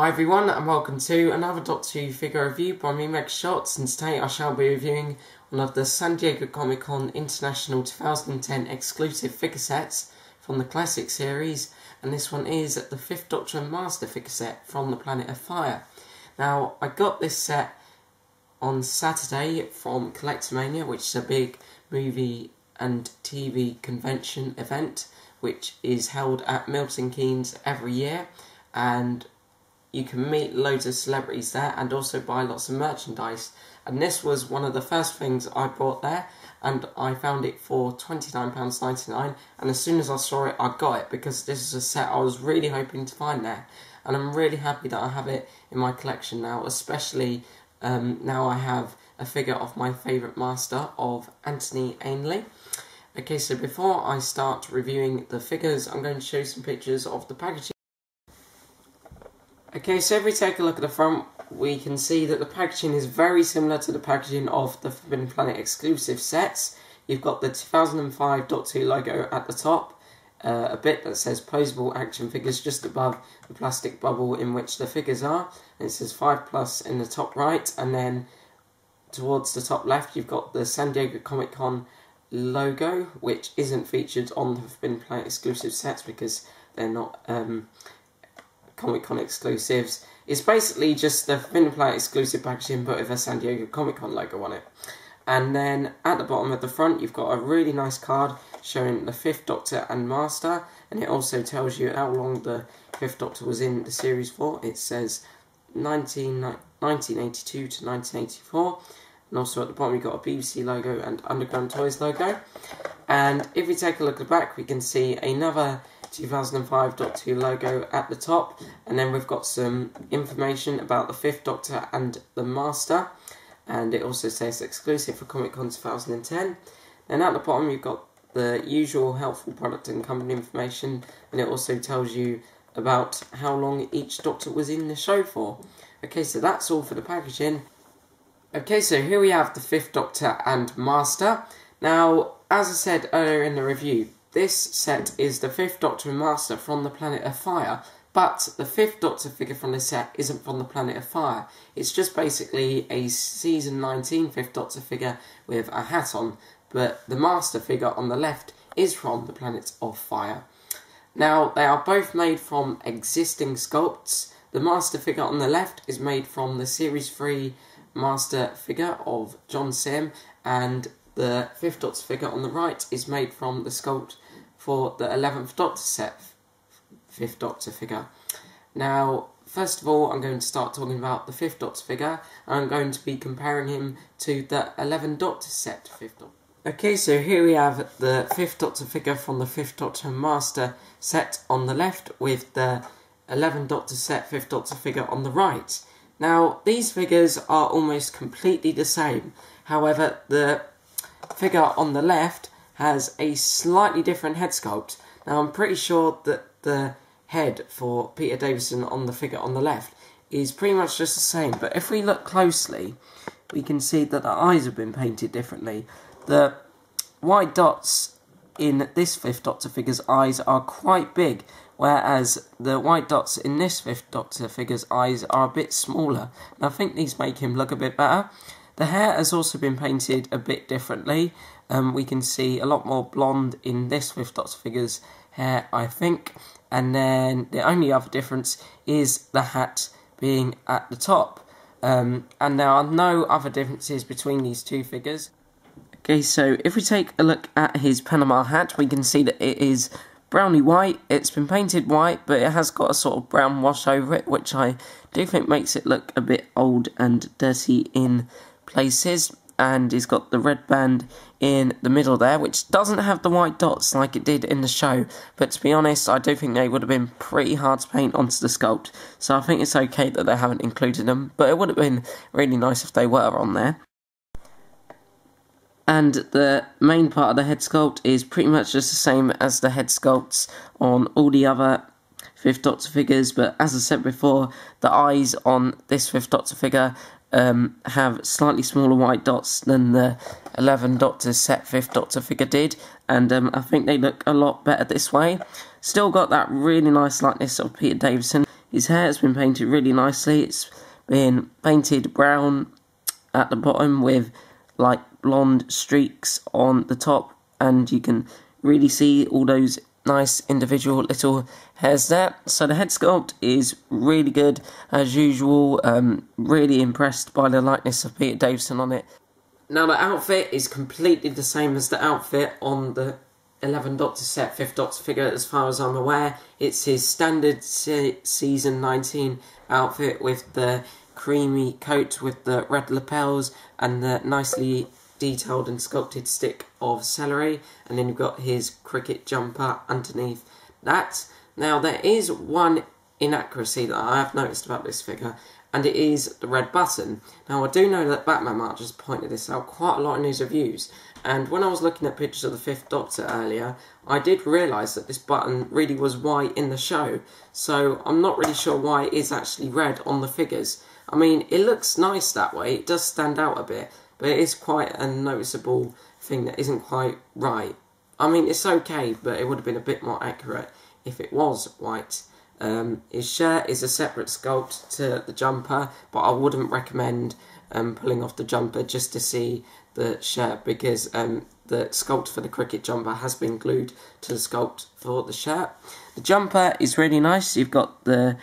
Hi everyone and welcome to another Doctor Who figure review by me, Meg Shots, and today I shall be reviewing one of the San Diego Comic-Con International 2010 exclusive figure sets from the Classic series, and this one is the 5th Doctor and Master figure set from the Planet of Fire. Now, I got this set on Saturday from Collectormania, which is a big movie and TV convention event which is held at Milton Keynes every year, and you can meet loads of celebrities there and also buy lots of merchandise. And this was one of the first things I bought there, and I found it for £29.99, and as soon as I saw it I got it because this is a set I was really hoping to find there, and I'm really happy that I have it in my collection now, especially now I have a figure of my favourite master, of Anthony Ainley. Okay, so before I start reviewing the figures, I'm going to show you some pictures of the packaging. Okay, so if we take a look at the front, we can see that the packaging is very similar to the packaging of the Forbidden Planet exclusive sets. You've got the 2005 Doctor Who logo at the top, a bit that says posable action figures just above the plastic bubble in which the figures are, and it says 5+ in the top right, and then towards the top left you've got the San Diego Comic-Con logo, which isn't featured on the Forbidden Planet exclusive sets because they're not Comic-Con exclusives. It's basically just the Forbidden Planet exclusive packaging but with a San Diego Comic-Con logo on it. And then at the bottom of the front you've got a really nice card showing the 5th Doctor and Master, and it also tells you how long the 5th Doctor was in the series for. It says 1982 to 1984, and also at the bottom you've got a BBC logo and Underground Toys logo. And if we take a look at the back, we can see another 2005 Doctor Who logo at the top, and then we've got some information about the 5th Doctor and the Master, and it also says exclusive for Comic-Con 2010. Then at the bottom you've got the usual helpful product and company information, and it also tells you about how long each Doctor was in the show for. Okay, so that's all for the packaging. Okay, so here we have the 5th Doctor and Master. Now, as I said earlier in the review, this set is the 5th Doctor and Master from the Planet of Fire, but the 5th Doctor figure from this set isn't from the Planet of Fire. It's just basically a Season 19 5th Doctor figure with a hat on, but the Master figure on the left is from the Planet of Fire. Now, they are both made from existing sculpts. The Master figure on the left is made from the Series 3 Master figure of John Sim, and the 5th Doctor figure on the right is made from the sculpt for the 11th Doctor set 5th Doctor figure. Now, first of all, I'm going to start talking about the 5th Doctor figure, and I'm going to be comparing him to the 11th Doctor set 5th Doctor. Okay, so here we have the 5th Doctor figure from the 5th Doctor and Master set on the left, with the 11th Doctor set 5th Doctor figure on the right. Now, these figures are almost completely the same. However, the figure on the left has a slightly different head sculpt. Now, I'm pretty sure that the head for Peter Davison on the figure on the left is pretty much just the same, but if we look closely, we can see that the eyes have been painted differently. The white dots in this 5th Doctor figure's eyes are quite big, whereas the white dots in this 5th Doctor figure's eyes are a bit smaller, and I think these make him look a bit better. The hair has also been painted a bit differently. We can see a lot more blonde in this 5th Doctor figure's hair, I think, and then the only other difference is the hat being at the top. And there are no other differences between these two figures. Okay, so if we take a look at his Panama hat, we can see that it is browny white. It's been painted white, but it has got a sort of brown wash over it, which I do think makes it look a bit old and dirty in places. And he's got the red band in the middle there, which doesn't have the white dots like it did in the show, but to be honest, I do think they would have been pretty hard to paint onto the sculpt, so I think it's okay that they haven't included them, but it would have been really nice if they were on there. And the main part of the head sculpt is pretty much just the same as the head sculpts on all the other 5th Doctor figures, but as I said before, the eyes on this 5th Doctor figure have slightly smaller white dots than the 11th Doctor set 5th Doctor figure did, and I think they look a lot better this way. Still got that really nice likeness of Peter Davison his hair has been painted really nicely. It's been painted brown at the bottom with like blonde streaks on the top, and you can really see all those nice individual little hairs there. So the head sculpt is really good as usual. Really impressed by the likeness of Peter Davison on it. Now the outfit is completely the same as the outfit on the 11 Doctor set 5th Doctor figure as far as I'm aware. It's his standard season 19 outfit with the creamy coat with the red lapels and the nicely detailed and sculpted stick of celery, and then you've got his cricket jumper underneath that. Now there is one inaccuracy that I have noticed about this figure, and it is the red button. Now I do know that Batman Mark just pointed this out quite a lot in his reviews, and when I was looking at pictures of the 5th Doctor earlier, I did realise that this button really was white in the show, so I'm not really sure why it is actually red on the figures. I mean, it looks nice that way, it does stand out a bit, but it is quite a noticeable thing that isn't quite right. I mean, it's okay, but it would have been a bit more accurate if it was white. His shirt is a separate sculpt to the jumper, but I wouldn't recommend pulling off the jumper just to see the shirt, because the sculpt for the cricket jumper has been glued to the sculpt for the shirt. The jumper is really nice. You've got the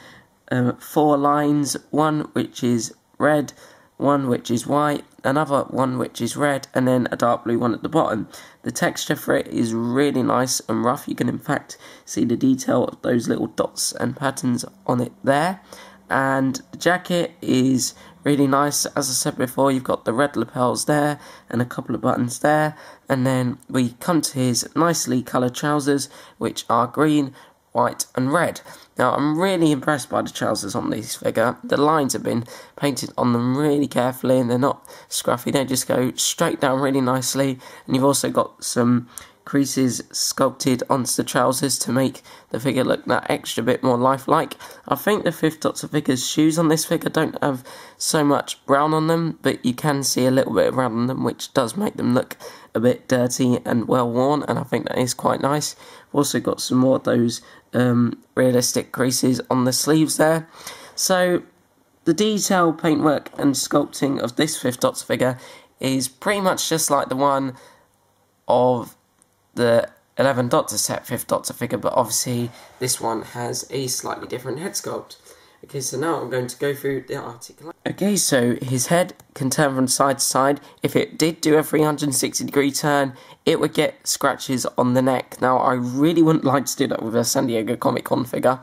4 lines, one which is red, one which is white, another one which is red, and then a dark blue one at the bottom. The texture for it is really nice and rough. You can in fact see the detail of those little dots and patterns on it there. And the jacket is really nice. As I said before, you've got the red lapels there and a couple of buttons there, and then we come to his nicely coloured trousers, which are green, white and red. Now I'm really impressed by the trousers on this figure. The lines have been painted on them really carefully and they're not scruffy, they just go straight down really nicely, and you've also got some creases sculpted onto the trousers to make the figure look that extra bit more lifelike. I think the 5th Doctor figure's shoes on this figure don't have so much brown on them, but you can see a little bit of brown on them, which does make them look a bit dirty and well worn, and I think that is quite nice. We've also got some more of those realistic creases on the sleeves there. So the detail, paintwork and sculpting of this 5th Doctor figure is pretty much just like the one of the 11 Doctor set 5th Doctor figure, but obviously this one has a slightly different head sculpt. Okay, so now I'm going to go through the articulation. Okay, so his head can turn from side to side. If it did do a 360-degree turn, it would get scratches on the neck. Now, I really wouldn't like to do that with a San Diego Comic-Con figure.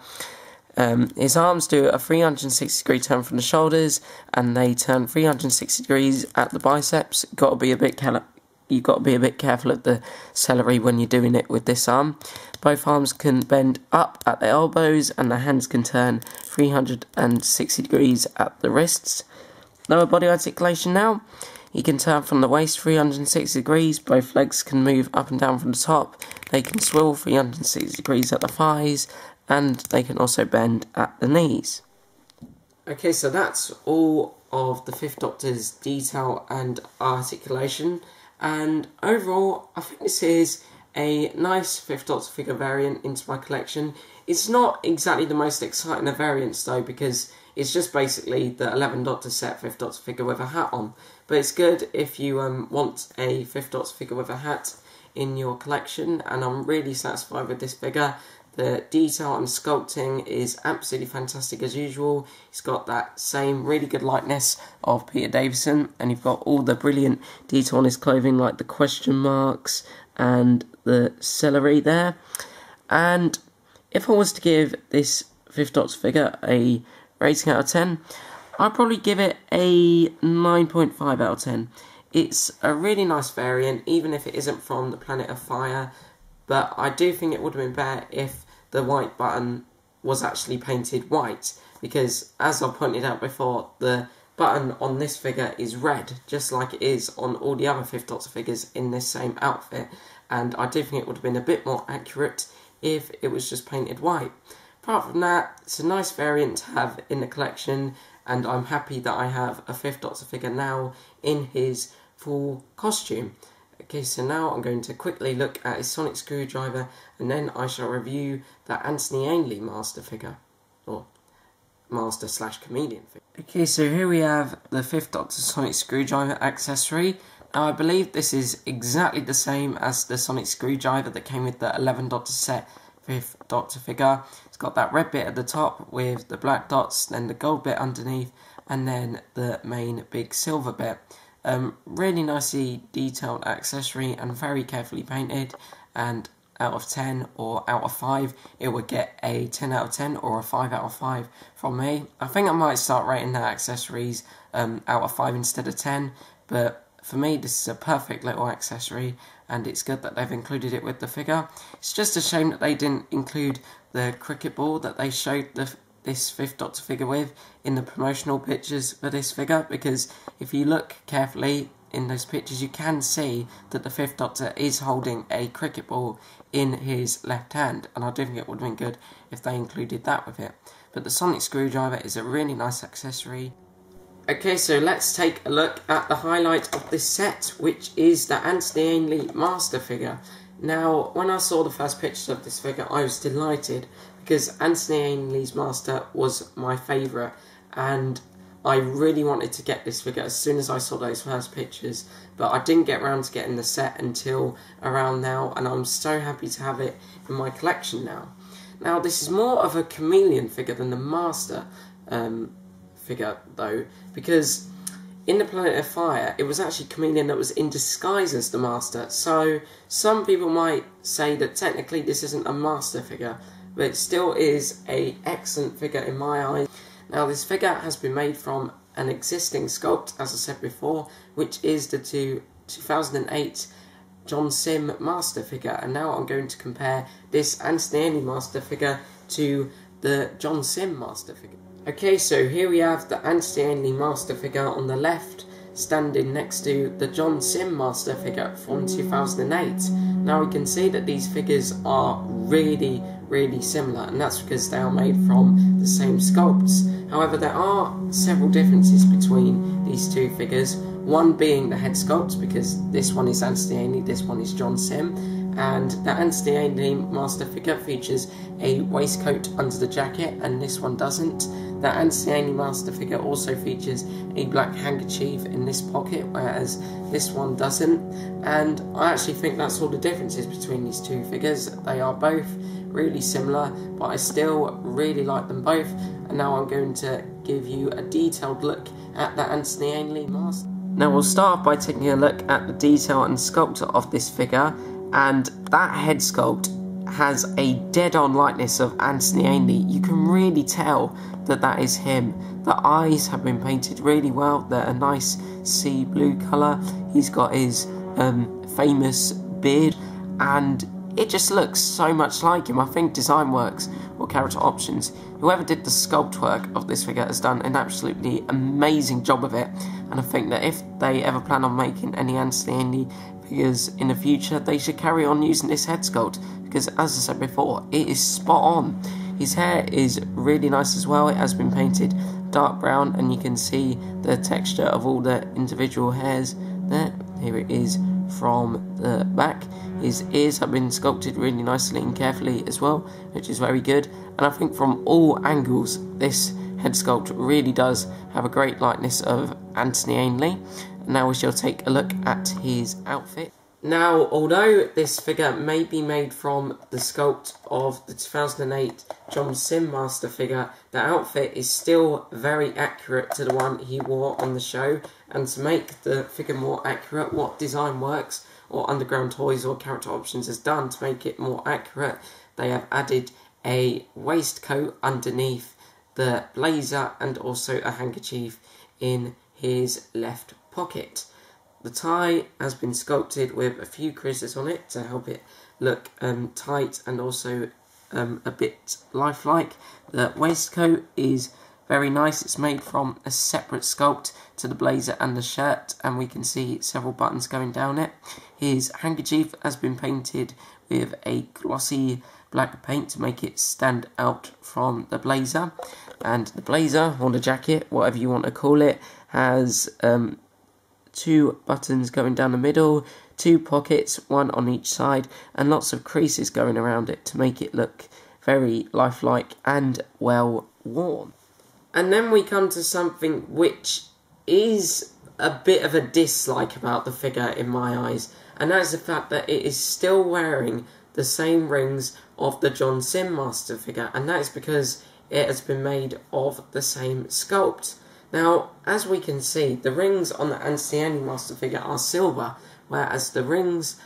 His arms do a 360-degree turn from the shoulders, and they turn 360 degrees at the biceps. You've got to be a bit careful at the celery when you're doing it with this arm. Both arms can bend up at the elbows, and the hands can turn 360 degrees at the wrists. Lower body articulation now. He can turn from the waist 360 degrees. Both legs can move up and down from the top. They can swivel 360 degrees at the thighs, and they can also bend at the knees. Okay, so that's all of the 5th Doctor's detail and articulation. And overall, I think this is a nice 5th Doctor figure variant into my collection. It's not exactly the most exciting of variants though, because it's just basically the 11 Doctor set 5th Doctor figure with a hat on. But it's good if you want a 5th Doctor figure with a hat in your collection, and I'm really satisfied with this figure. The detail and sculpting is absolutely fantastic as usual. He's got that same really good likeness of Peter Davison, and you've got all the brilliant detail on his clothing, like the question marks and the celery there. And if I was to give this 5th Doctor figure a rating out of 10, I'd probably give it a 9.5 out of 10. It's a really nice variant, even if it isn't from the Planet of Fire, but I do think it would have been better if the white button was actually painted white, because as I pointed out before, the button on this figure is red, just like it is on all the other 5th Doctor figures in this same outfit, and I do think it would have been a bit more accurate if it was just painted white. Apart from that, it's a nice variant to have in the collection, and I'm happy that I have a 5th Doctor figure now in his full costume. Okay, so now I'm going to quickly look at his sonic screwdriver, and then I shall review the Anthony Ainley Master figure. Or Master / Chameleon figure. Okay, so here we have the 5th Doctor Sonic Screwdriver accessory. Now I believe this is exactly the same as the Sonic Screwdriver that came with the 11 Doctor set 5th Doctor figure. It's got that red bit at the top with the black dots, then the gold bit underneath, and then the main big silver bit. Really nicely detailed accessory and very carefully painted, and out of 10 or out of 5 it would get a 10 out of 10 or a 5 out of 5 from me. I think I might start rating the accessories out of 5 instead of 10, but for me this is a perfect little accessory and it's good that they've included it with the figure. It's just a shame that they didn't include the cricket ball that they showed this 5th Doctor figure with in the promotional pictures for this figure, because if you look carefully in those pictures you can see that the 5th Doctor is holding a cricket ball in his left hand, and I do think it would have been good if they included that with it. But the Sonic Screwdriver is a really nice accessory. Okay, so let's take a look at the highlight of this set, which is the Anthony Ainley Master figure. Now, when I saw the first pictures of this figure, I was delighted, because Anthony Ainley's Master was my favourite, and I really wanted to get this figure as soon as I saw those first pictures, but I didn't get around to getting the set until around now, and I'm so happy to have it in my collection now. Now, this is more of a Chameleon figure than the Master figure, though, because in the Planet of Fire, it was actually Chameleon that was in disguise as the Master, so some people might say that technically this isn't a Master figure, but it still is an excellent figure in my eyes. Now, this figure has been made from an existing sculpt, as I said before, which is the 2008 John Sim Master figure, and now I'm going to compare this Anthony Ainley Master figure to the John Sim Master figure. Okay, so here we have the Anthony Ainley Master figure on the left, standing next to the John Sim Master figure from 2008. Now we can see that these figures are really similar, and that's because they are made from the same sculpts. However, there are several differences between these two figures, one being the head sculpt, because this one is Anthony Ainley, this one is John Sim, and the Anthony Ainley Master figure features a waistcoat under the jacket, and this one doesn't. The Anthony Ainley Master figure also features a black handkerchief in this pocket, whereas this one doesn't, and I actually think that's all the differences between these two figures. They are both really similar, but I still really like them both, and now I'm going to give you a detailed look at the Anthony Ainley Master. Now we'll start off by taking a look at the detail and sculpture of this figure, and that head sculpt has a dead-on likeness of Anthony Ainley. You can really tell that that is him. The eyes have been painted really well, they're a nice sea blue colour, he's got his famous beard, and it just looks so much like him. I think DesignWorks or Character Options, whoever did the sculpt work of this figure, has done an absolutely amazing job of it, and I think that if they ever plan on making any Anthony Ainley figures in the future, they should carry on using this head sculpt, because as I said before, it is spot on. His hair is really nice as well. It has been painted dark brown, and you can see the texture of all the individual hairs there. Here it is from the back. His ears have been sculpted really nicely and carefully as well, which is very good, and I think from all angles this head sculpt really does have a great likeness of Anthony Ainley. Now we shall take a look at his outfit. Now, although this figure may be made from the sculpt of the 2008 John Sim Master figure, the outfit is still very accurate to the one he wore on the show, and to make the figure more accurate, what DesignWorks or Underground Toys or Character Options has done to make it more accurate, they have added a waistcoat underneath the blazer and also a handkerchief in his left pocket. The tie has been sculpted with a few creases on it to help it look tight and also a bit lifelike. The waistcoat is very nice. It's made from a separate sculpt to the blazer and the shirt, and we can see several buttons going down it. His handkerchief has been painted with a glossy black paint to make it stand out from the blazer, and the blazer or the jacket, whatever you want to call it, has two buttons going down the middle, two pockets, one on each side, and lots of creases going around it to make it look very lifelike and well worn. And then we come to something which is a bit of a dislike about the figure in my eyes, and that is the fact that it is still wearing the same rings of the John Sim Master figure, and that is because it has been made of the same sculpt. Now, as we can see, the rings on the Anthony Master figure are silver, whereas the rings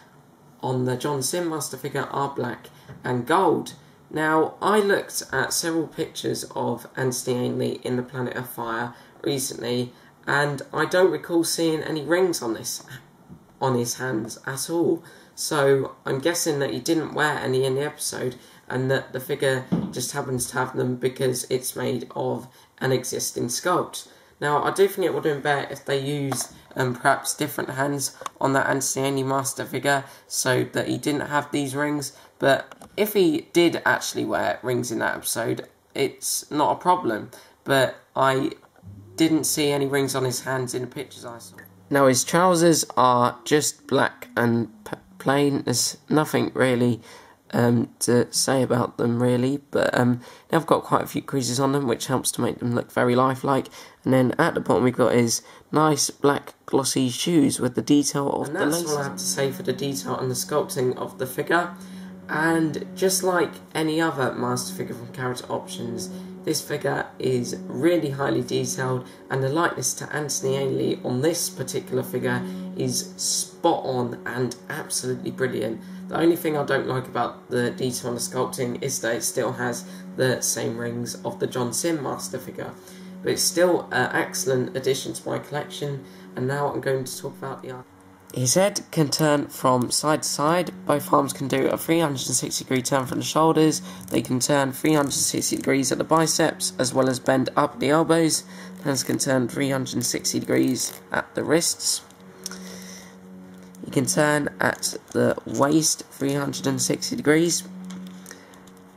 on the John Sim Master figure are black and gold. Now, I looked at several pictures of Anthony Ainley in the Planet of Fire recently, and I don't recall seeing any rings on his hands at all. So I'm guessing that he didn't wear any in the episode, and that the figure just happens to have them because it's made of an existing sculpt. Now, I do think it would have been better if they used perhaps different hands on that Anthony Master figure so that he didn't have these rings. But if he did actually wear rings in that episode, it's not a problem. But I didn't see any rings on his hands in the pictures I saw. Now, his trousers are just black and plain. There's nothing really to say about them really, but they've got quite a few creases on them, which helps to make them look very lifelike. And then at the bottom we've got his nice black glossy shoes with the detail of the laces. And that's all I have to say for the detail and the sculpting of the figure. And just like any other Master figure from Character Options, this figure is really highly detailed, and the likeness to Anthony Ainley on this particular figure is spot on and absolutely brilliant. The only thing I don't like about the detail on the sculpting is that it still has the same rings of the John Sim Master figure. But it's still an excellent addition to my collection, and now I'm going to talk about the art. His head can turn from side to side. Both arms can do a 360-degree turn from the shoulders. They can turn 360 degrees at the biceps, as well as bend up the elbows. Hands can turn 360 degrees at the wrists. He can turn at the waist 360 degrees.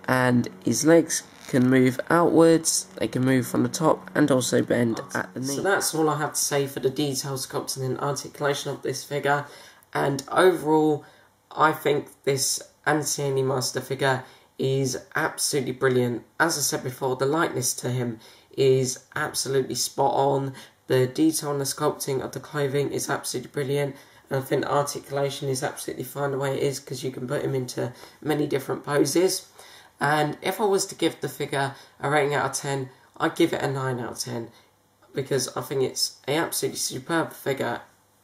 And his legs can move outwards, they can move from the top and also bend at the knee. So that's all I have to say for the detail, sculpting and articulation of this figure. And overall, I think this Anthony Master figure is absolutely brilliant. As I said before, the likeness to him is absolutely spot on. The detail and the sculpting of the clothing is absolutely brilliant. And I think the articulation is absolutely fine the way it is, because you can put him into many different poses. And if I was to give the figure a rating out of 10, I'd give it a 9 out of 10. Because I think it's an absolutely superb figure,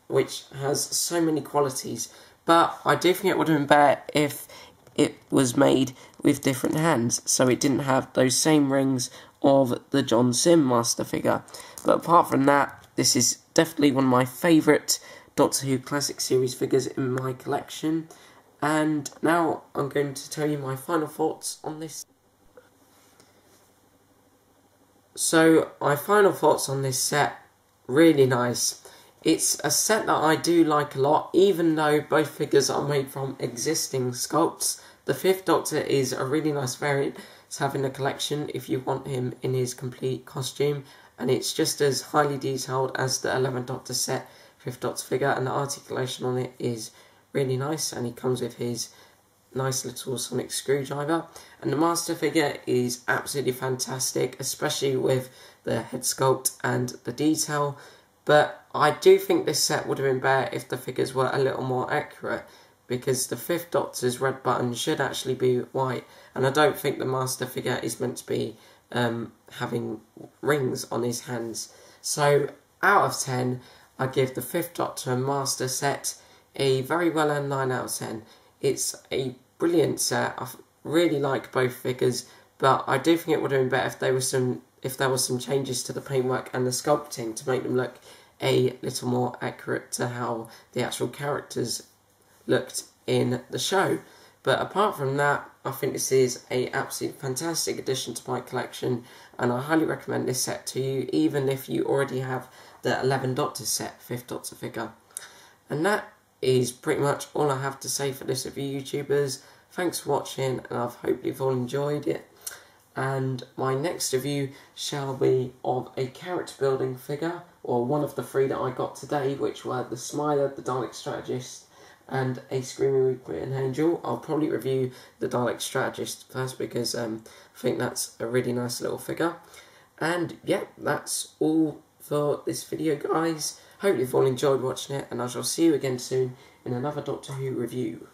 which has so many qualities. But I do think it would have been better if it was made with different hands, so it didn't have those same rings of the John Sim Master figure. But apart from that, this is definitely one of my favourite Doctor Who Classic Series figures in my collection. And now I'm going to tell you my final thoughts on this. So, my final thoughts on this set, really nice. It's a set that I do like a lot, even though both figures are made from existing sculpts. The 5th Doctor is a really nice variant to have in the collection if you want him in his complete costume, and it's just as highly detailed as the 11th Doctor set 5th Doctor figure, and the articulation on it is really nice, and he comes with his nice little sonic screwdriver. And the Master figure is absolutely fantastic, especially with the head sculpt and the detail. But I do think this set would have been better if the figures were a little more accurate, because the 5th Doctor's red button should actually be white, and I don't think the Master figure is meant to be having rings on his hands. So out of 10, I give the 5th Doctor Master set a very well earned 9 out of 10. It's a brilliant set. I really like both figures, but I do think it would have been better if there was some changes to the paintwork and the sculpting to make them look a little more accurate to how the actual characters looked in the show. But apart from that, I think this is a absolutely fantastic addition to my collection, and I highly recommend this set to you, even if you already have the 11th Doctor set 5th Doctor figure. And that is pretty much all I have to say for this review, YouTubers. Thanks for watching, and I hope you've all enjoyed it. And my next review shall be of a character building figure, or one of the 3 that I got today, which were the Smiler, the Dalek Strategist, and a Screaming Recruiting Angel. I'll probably review the Dalek Strategist first, because I think that's a really nice little figure. And yeah, that's all for this video, guys. Hope you've all enjoyed watching it, and I shall see you again soon in another Doctor Who review.